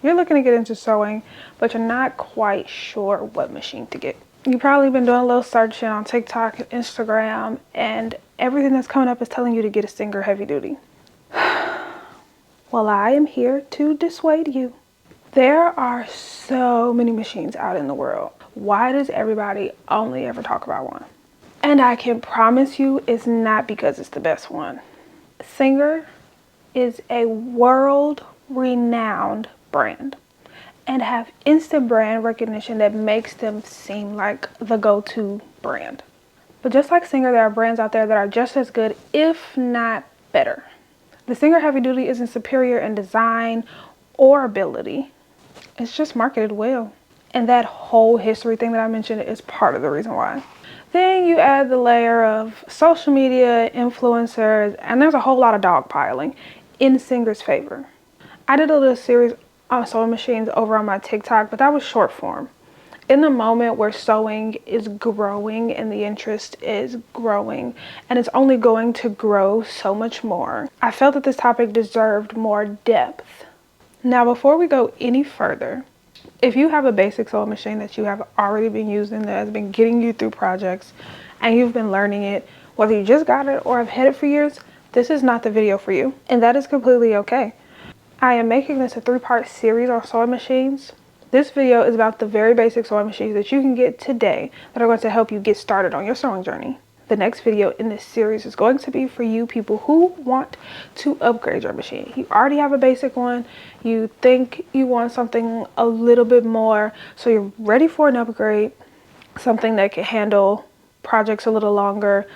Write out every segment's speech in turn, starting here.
You're looking to get into sewing, but you're not quite sure what machine to get. You've probably been doing a little searching on TikTok and Instagram, and everything that's coming up is telling you to get a Singer Heavy Duty. Well, I am here to dissuade you. There are so many machines out in the world. Why does everybody only ever talk about one? And I can promise you it's not because it's the best one. Singer is a world-renowned brand and have instant brand recognition that makes them seem like the go-to brand. But just like Singer, there are brands out there that are just as good, if not better. The Singer Heavy Duty isn't superior in design or ability. It's just marketed well. And that whole history thing that I mentioned is part of the reason why. Then you add the layer of social media, influencers, and there's a whole lot of dogpiling in Singer's favor. I did a little series on sewing machines over on my TikTok, but that was short form. In the moment where sewing is growing and the interest is growing, and it's only going to grow so much more, I felt that this topic deserved more depth. Now, before we go any further, if you have a basic sewing machine that you have already been using that has been getting you through projects and you've been learning it, whether you just got it or have had it for years, this is not the video for you, and that is completely okay. I am making this a 3-part series on sewing machines. This video is about the very basic sewing machines that you can get today that are going to help you get started on your sewing journey. The next video in this series is going to be for you people who want to upgrade your machine. You already have a basic one. You think you want something a little bit more, so you're ready for an upgrade, something that can handle projects a little longer.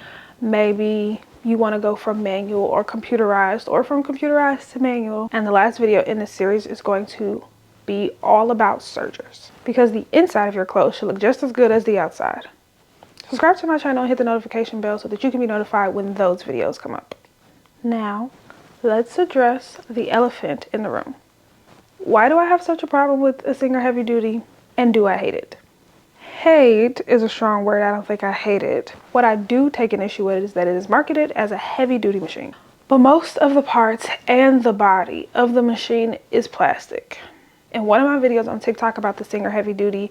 Maybe you want to go from manual or computerized, or from computerized to manual. And the last video in this series is going to be all about sergers, because the inside of your clothes should look just as good as the outside. Subscribe to my channel and hit the notification bell so that you can be notified when those videos come up. Now, let's address the elephant in the room. Why do I have such a problem with a Singer Heavy Duty, and do I hate it? Hate is a strong word. I don't think I hate it. What I do take an issue with is that it is marketed as a heavy duty machine. But most of the parts and the body of the machine is plastic. In one of my videos on TikTok about the Singer Heavy Duty,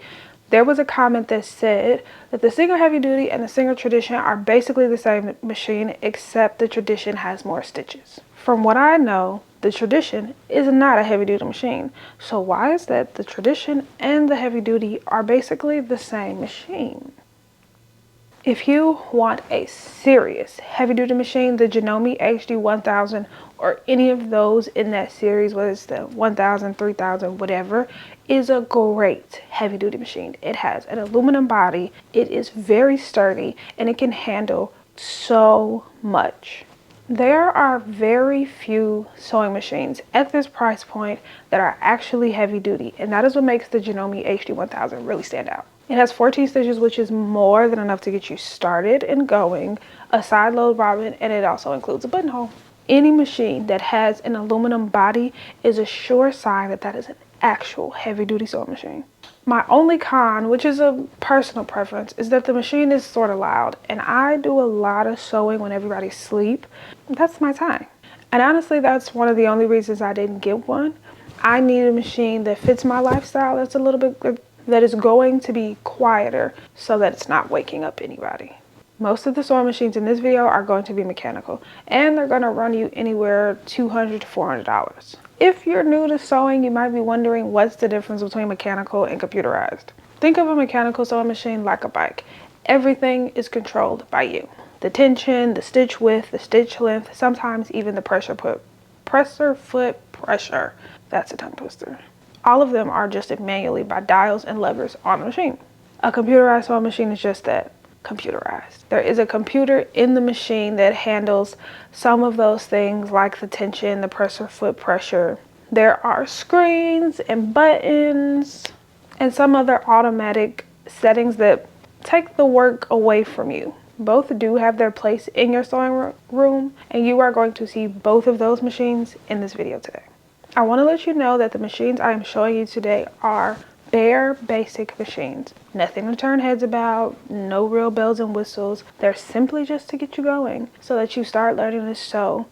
there was a comment that said that the Singer Heavy Duty and the Singer Tradition are basically the same machine, except the Tradition has more stitches. From what I know, the Tradition is not a heavy duty machine. So why is that the Tradition and the Heavy Duty are basically the same machine? If you want a serious heavy duty machine, the Janome HD 1000 or any of those in that series, whether it's the 1000, 3000, whatever, is a great heavy duty machine. It has an aluminum body, it is very sturdy, and it can handle so much. There are very few sewing machines at this price point that are actually heavy duty, and that is what makes the Janome HD 1000 really stand out. It has 14 stitches, which is more than enough to get you started and going, a side load bobbin, and it also includes a buttonhole. Any machine that has an aluminum body is a sure sign that that is an actual heavy duty sewing machine. My only con, which is a personal preference, is that the machine is sort of loud, and I do a lot of sewing when everybody's asleep. That's my time. And honestly, that's one of the only reasons I didn't get one. I need a machine that fits my lifestyle, that's a little bit, that is going to be quieter so that it's not waking up anybody. Most of the sewing machines in this video are going to be mechanical, and they're going to run you anywhere $200 to $400. If you're new to sewing, you might be wondering what's the difference between mechanical and computerized. Think of a mechanical sewing machine like a bike. Everything is controlled by you. The tension, the stitch width, the stitch length, sometimes even the presser foot pressure. That's a tongue twister. All of them are adjusted manually by dials and levers on the machine. A computerized sewing machine is just that, computerized. There is a computer in the machine that handles some of those things like the tension, the presser foot pressure. There are screens and buttons and some other automatic settings that take the work away from you. Both do have their place in your sewing room, and you are going to see both of those machines in this video today. I want to let you know that the machines I am showing you today are bare basic machines. Nothing to turn heads about, no real bells and whistles. They're simply just to get you going so that you start learning to sew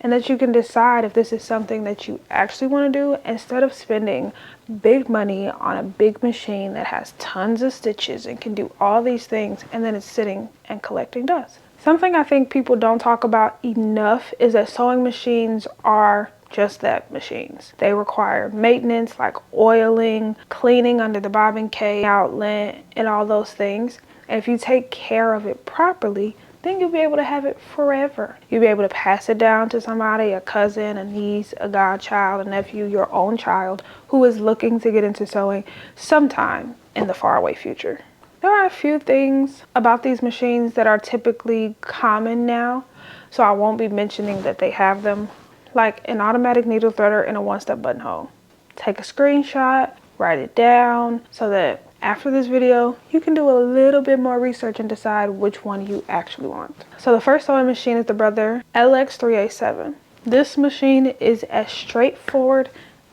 and that you can decide if this is something that you actually want to do instead of spending big money on a big machine that has tons of stitches and can do all these things, and then it's sitting and collecting dust. Something I think people don't talk about enough is that sewing machines are just that, machines. They require maintenance like oiling, cleaning under the bobbin case, outlet, and all those things. And if you take care of it properly, then you'll be able to have it forever. You'll be able to pass it down to somebody, a cousin, a niece, a godchild, a nephew, your own child who is looking to get into sewing sometime in the faraway future. There are a few things about these machines that are typically common now, so I won't be mentioning that they have them, like an automatic needle threader and a one-step buttonhole. Take a screenshot, write it down, so that after this video, you can do a little bit more research and decide which one you actually want. So the first sewing machine is the Brother LX387. This machine is as straightforward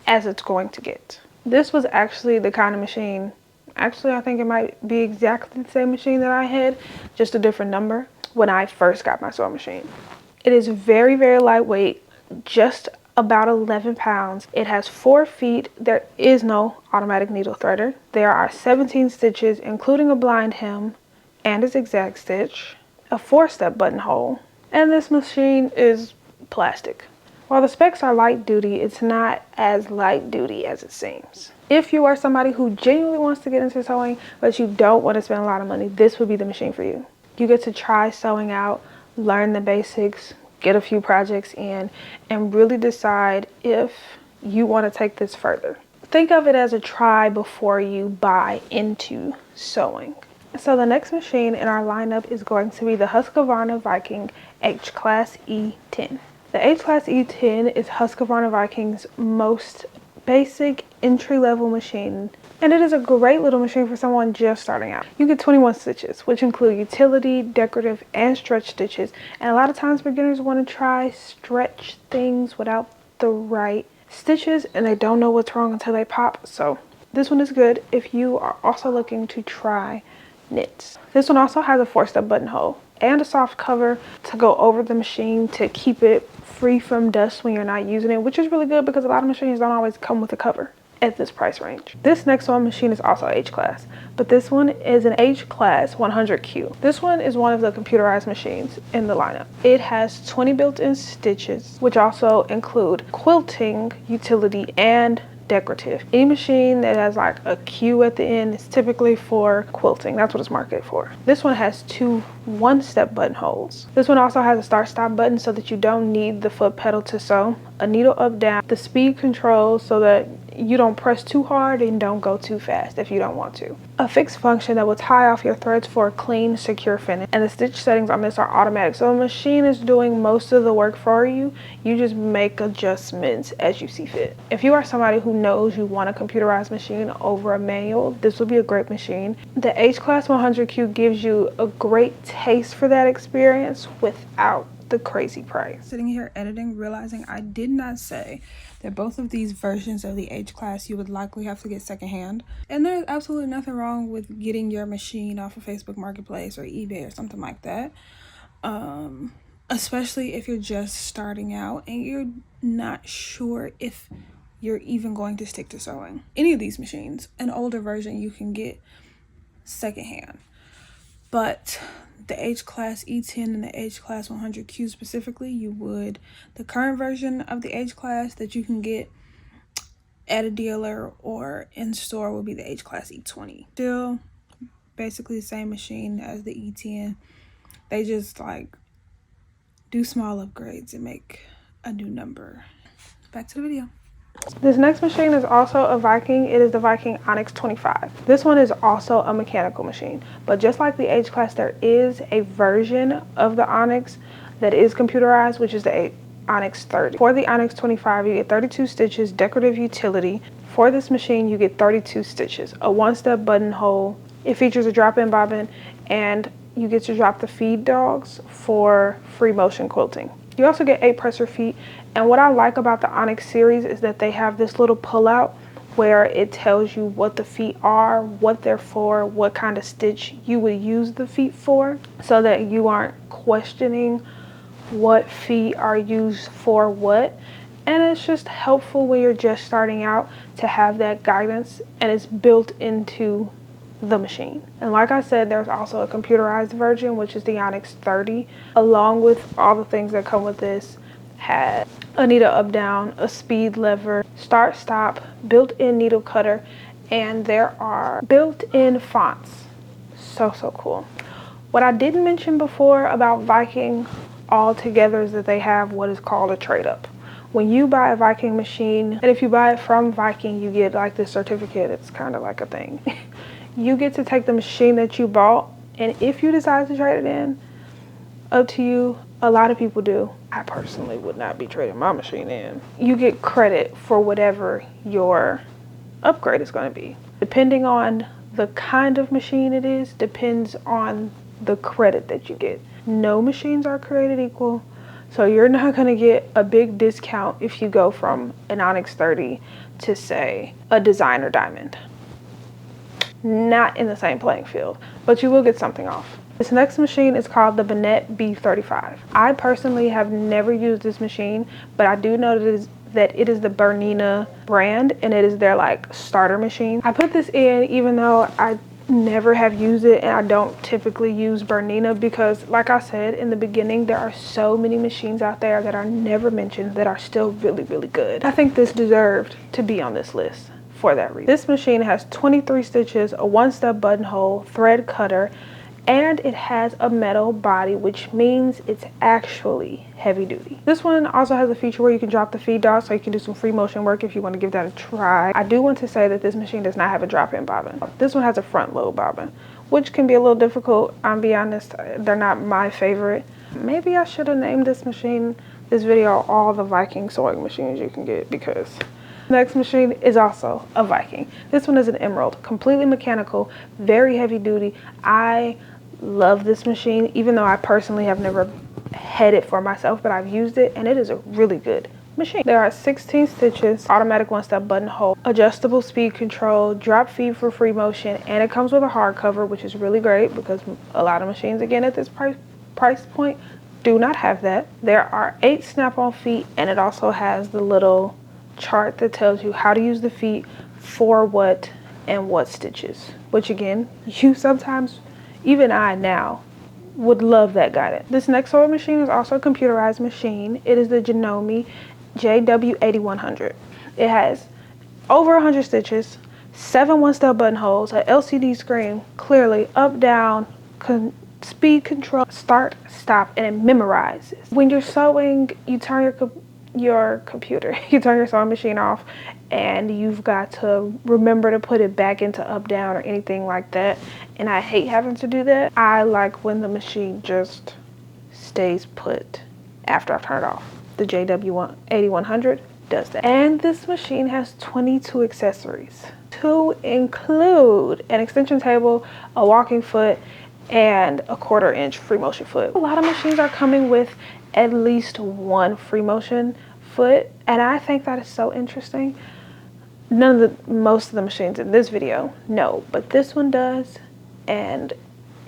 as it's going to get. This was actually the kind of machine, actually I think it might be exactly the same machine that I had, just a different number, when I first got my sewing machine. It is very, very lightweight, just about 11 pounds. It has 4 feet. There is no automatic needle threader. There are 17 stitches, including a blind hem and a zigzag stitch, a 4-step buttonhole, and this machine is plastic. While the specs are light duty, it's not as light duty as it seems. If you are somebody who genuinely wants to get into sewing, but you don't want to spend a lot of money, this would be the machine for you. You get to try sewing out, learn the basics, get a few projects in, and really decide if you want to take this further. Think of it as a try before you buy into sewing. So the next machine in our lineup is going to be the Husqvarna Viking H-Class E10. The H-Class E10 is Husqvarna Viking's most basic entry-level machine, and it is a great little machine for someone just starting out. You get 21 stitches, which include utility, decorative, and stretch stitches, and a lot of times beginners want to try stretch things without the right stitches, and they don't know what's wrong until they pop. So this one is good if you are also looking to try knits. This one also has a 4-step buttonhole and a soft cover to go over the machine to keep it free from dust when you're not using it, which is really good because a lot of machines don't always come with a cover at this price range. This next one machine is also H-Class, but this one is an H-Class 100Q. This one is one of the computerized machines in the lineup. It has 20 built-in stitches, which also include quilting, utility, and decorative. Any machine that has like a Q at the end is typically for quilting. That's what it's marketed for. This one has 2 1-step buttonholes. This one also has a start-stop button so that you don't need the foot pedal to sew, a needle up-down, the speed control so that you don't press too hard and don't go too fast if you don't want to. A fixed function that will tie off your threads for a clean, secure finish. And the stitch settings on this are automatic. So the machine is doing most of the work for you. You just make adjustments as you see fit. If you are somebody who knows you want a computerized machine over a manual, this will be a great machine. The H-Class 100Q gives you a great taste for that experience without the crazy price. Sitting here editing, realizing I did not say that both of these versions of the H-Class you would likely have to get secondhand. And there's absolutely nothing wrong with getting your machine off of Facebook Marketplace or eBay or something like that. Especially if you're just starting out and you're not sure if you're even going to stick to sewing. Any of these machines, an older version you can get secondhand. But the H-Class E10 and the H-Class 100Q specifically, you would. The current version of the H-Class that you can get at a dealer or in store will be the H-Class E20. Still basically the same machine as the E10. They just like do small upgrades and make a new number. Back to the video. This next machine is also a Viking. It is the Viking Onyx 25. This one is also a mechanical machine, but just like the H-Class, there is a version of the Onyx that is computerized, which is the Onyx 30. For the Onyx 25, you get 32 stitches, decorative utility. For this machine, you get 32 stitches, a 1-step buttonhole. It features a drop-in bobbin, and you get to drop the feed dogs for free motion quilting. You also get 8 presser feet, and what I like about the Onyx series is that they have this little pull-out where it tells you what the feet are, what they're for, what kind of stitch you would use the feet for, so that you aren't questioning what feet are used for what, and it's just helpful when you're just starting out to have that guidance, and it's built into the machine. And like I said, there's also a computerized version, which is the Onyx 30, along with all the things that come with this. Has a needle up down, a speed lever, start stop, built-in needle cutter, and there are built-in fonts. So cool. What I didn't mention before about Viking altogether is that they have what is called a trade-up. When you buy a Viking machine, and if you buy it from Viking, you get like this certificate. It's kind of like a thing. You get to take the machine that you bought, and if you decide to trade it in, up to you. A lot of people do. I personally would not be trading my machine in. You get credit for whatever your upgrade is going to be. Depending on the kind of machine it is, depends on the credit that you get. No machines are created equal, so you're not going to get a big discount if you go from an Onyx 30 to, say, a Designer Diamond. Not in the same playing field, but you will get something off. This next machine is called the Bennett B35. I personally have never used this machine, but I do know that it is the Bernina brand, and it is their like starter machine. I put this in even though I never have used it, and I don't typically use Bernina because, like I said in the beginning, there are so many machines out there that are never mentioned that are still really good. I think this deserved to be on this list for that reason. This machine has 23 stitches, a one-step buttonhole, thread cutter, and it has a metal body, which means it's actually heavy duty. This one also has a feature where you can drop the feed dot, so you can do some free motion work if you want to give that a try. I do want to say that this machine does not have a drop-in bobbin. This one has a front load bobbin, which can be a little difficult. I'll be honest, they're not my favorite. Maybe I should have named this video all the Viking sewing machines you can get, because the next machine is also a Viking. This one is an Emerald, completely mechanical, very heavy duty. I love this machine, even though I personally have never had it for myself, but I've used it, and it is a really good machine. There are 16 stitches, automatic one-step buttonhole, adjustable speed control, drop feed for free motion, and it comes with a hard cover, which is really great because a lot of machines, again, at this price point, do not have that. There are 8 snap-on feet, and it also has the little chart that tells you how to use the feet for what and what stitches, which again, you sometimes, even I now, would love that guidance. This next sewing machine is also a computerized machine. It is the Janome JW8100. It has over 100 stitches, 7 one-step buttonholes, an LCD screen, clearly up, down, speed control, start, stop, and it memorizes. When you're sewing, you turn your computer, you turn your sewing machine off, and you've got to remember to put it back into up, down, or anything like that, and I hate having to do that. I like when the machine just stays put after I've turned it off. The JW8100 does that. And this machine has 22 accessories, to include an extension table, a walking foot, and a 1/4 inch free motion foot. A lot of machines are coming with at least one free motion foot, and I think that is so interesting. Most of the machines in this video, no, but this one does, and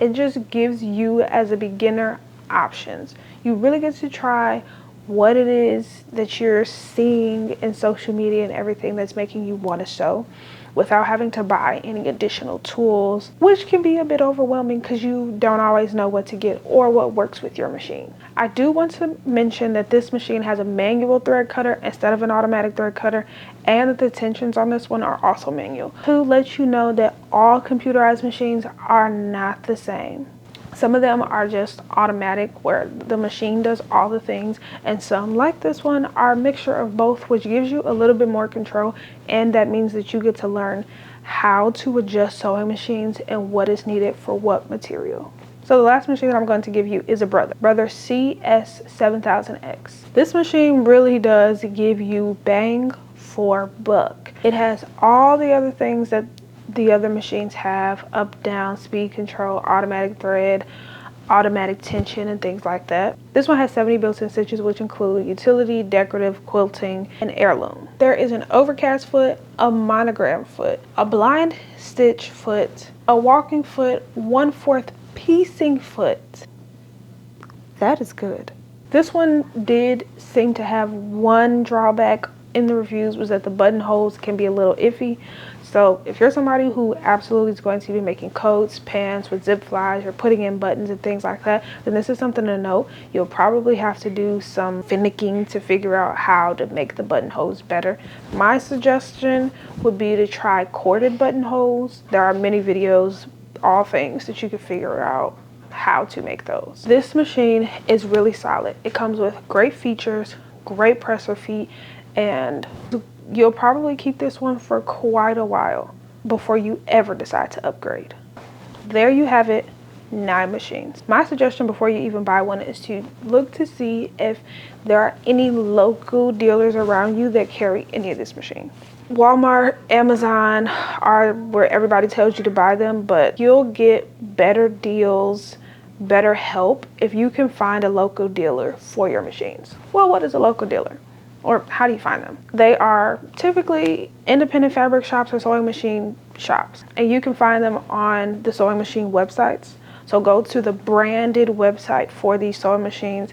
it just gives you as a beginner options. You really get to try what it is that you're seeing in social media and everything that's making you want to sew without having to buy any additional tools, which can be a bit overwhelming because you don't always know what to get or what works with your machine. I do want to mention that this machine has a manual thread cutter instead of an automatic thread cutter, and that the tensions on this one are also manual, to let you know that all computerized machines are not the same. Some of them are just automatic, where the machine does all the things, and some, like this one, are a mixture of both, which gives you a little bit more control, and that means that you get to learn how to adjust sewing machines and what is needed for what material. So the last machine that I'm going to give you is a Brother CS7000X. This machine really does give you bang for buck. It has all the other things that the other machines have: up, down, speed control, automatic thread, automatic tension, and things like that. This one has 70 built-in stitches, which include utility, decorative, quilting, and heirloom. There is an overcast foot, a monogram foot, a blind stitch foot, a walking foot, 1/4 piecing foot. That is good. This one did seem to have one drawback in the reviews, was that the buttonholes can be a little iffy. So if you're somebody who absolutely is going to be making coats, pants with zip flies, or putting in buttons and things like that, then this is something to note. You'll probably have to do some finicking to figure out how to make the buttonholes better. My suggestion would be to try corded buttonholes. There are many videos, all things that you can figure out how to make those. This machine is really solid. It comes with great features, great presser feet, and you'll probably keep this one for quite a while before you ever decide to upgrade. There you have it, 9 machines. My suggestion before you even buy one is to look to see if there are any local dealers around you that carry any of this machine. Walmart, Amazon are where everybody tells you to buy them, but you'll get better deals, better help if you can find a local dealer for your machines. Well, what is a local dealer? Or how do you find them? They are typically independent fabric shops or sewing machine shops, and you can find them on the sewing machine websites. So go to the branded website for these sewing machines,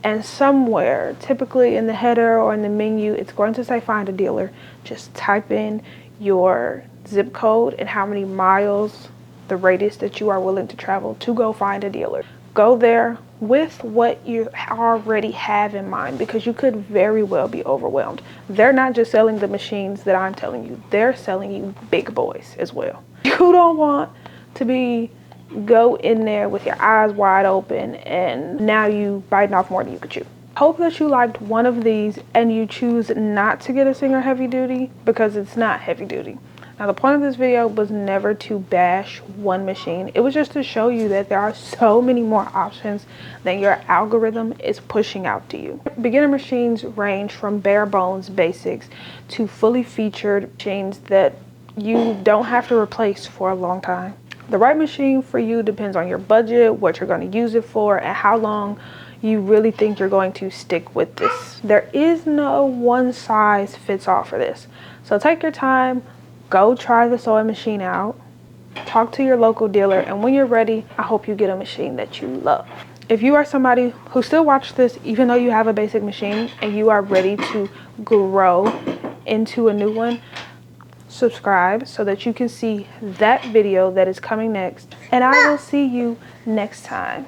and somewhere, typically in the header or in the menu, it's going to say find a dealer. Just type in your zip code and how many miles, the radius that you are willing to travel to go find a dealer. Go there with what you already have in mind, because you could very well be overwhelmed. They're not just selling the machines that I'm telling you, they're selling you big boys as well. You don't want to go in there with your eyes wide open and now you biting off more than you could chew. Hope that you liked one of these and you choose not to get a Singer heavy duty, because it's not heavy duty. Now, the point of this video was never to bash one machine. It was just to show you that there are so many more options than your algorithm is pushing out to you. Beginner machines range from bare bones basics to fully featured machines that you don't have to replace for a long time. The right machine for you depends on your budget, what you're going to use it for, and how long you really think you're going to stick with this. There is no one size fits all for this. So take your time. Go try the sewing machine out, talk to your local dealer, and when you're ready, I hope you get a machine that you love. If you are somebody who still watches this, even though you have a basic machine and you are ready to grow into a new one, subscribe so that you can see that video that is coming next, and I will see you next time.